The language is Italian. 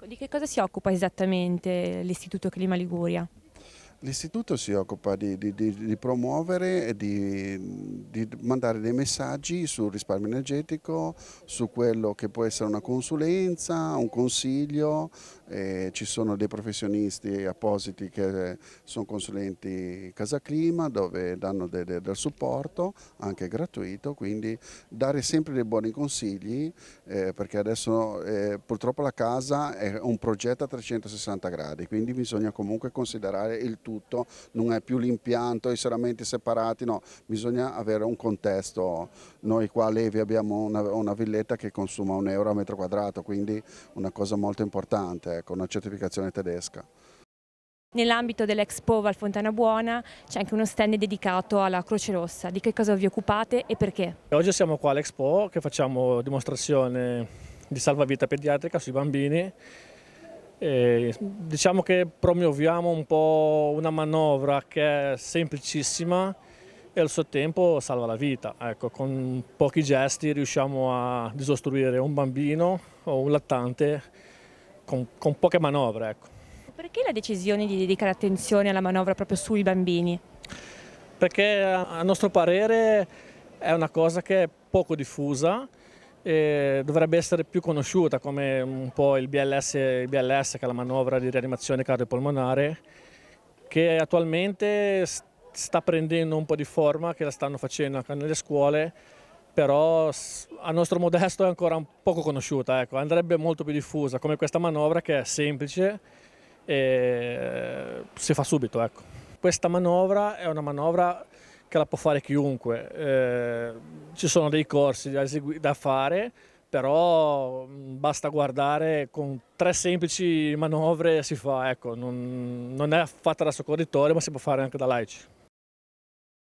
Di che cosa si occupa esattamente l'Istituto Clima Liguria? L'istituto si occupa di promuovere e di mandare dei messaggi sul risparmio energetico, su quello che può essere una consulenza, un consiglio. Ci sono dei professionisti appositi che sono consulenti Casa Clima, dove danno del supporto anche gratuito, quindi dare sempre dei buoni consigli, perché adesso purtroppo la casa è un progetto a 360 gradi, quindi bisogna comunque considerare il tutto, non è più l'impianto, i serramenti separati, no, bisogna avere un contesto. Noi qua a Levi abbiamo una villetta che consuma €1 a metro quadrato, quindi una cosa molto importante, ecco, una certificazione tedesca. Nell'ambito dell'Expo Val Fontana Buona c'è anche uno stand dedicato alla Croce Rossa. Di che cosa vi occupate e perché? Oggi siamo qua all'Expo che facciamo dimostrazione di salvavita pediatrica sui bambini. E diciamo che promuoviamo un po' una manovra che è semplicissima e al suo tempo salva la vita. Ecco, con pochi gesti riusciamo a disostruire un bambino o un lattante con poche manovre. Ecco. Perché la decisione di dedicare attenzione alla manovra proprio sui bambini? Perché a nostro parere è una cosa che è poco diffusa e dovrebbe essere più conosciuta, come un po' il BLS, che è la manovra di rianimazione cardiopolmonare, che attualmente sta prendendo un po' di forma, che la stanno facendo anche nelle scuole, però a nostro modesto è ancora poco conosciuta. Ecco. Andrebbe molto più diffusa, come questa manovra che è semplice e si fa subito. Ecco. Questa manovra è una manovra che la può fare chiunque, ci sono dei corsi da fare, però basta guardare, con 3 semplici manovre si fa, ecco, non è fatta da soccorritori ma si può fare anche da laici.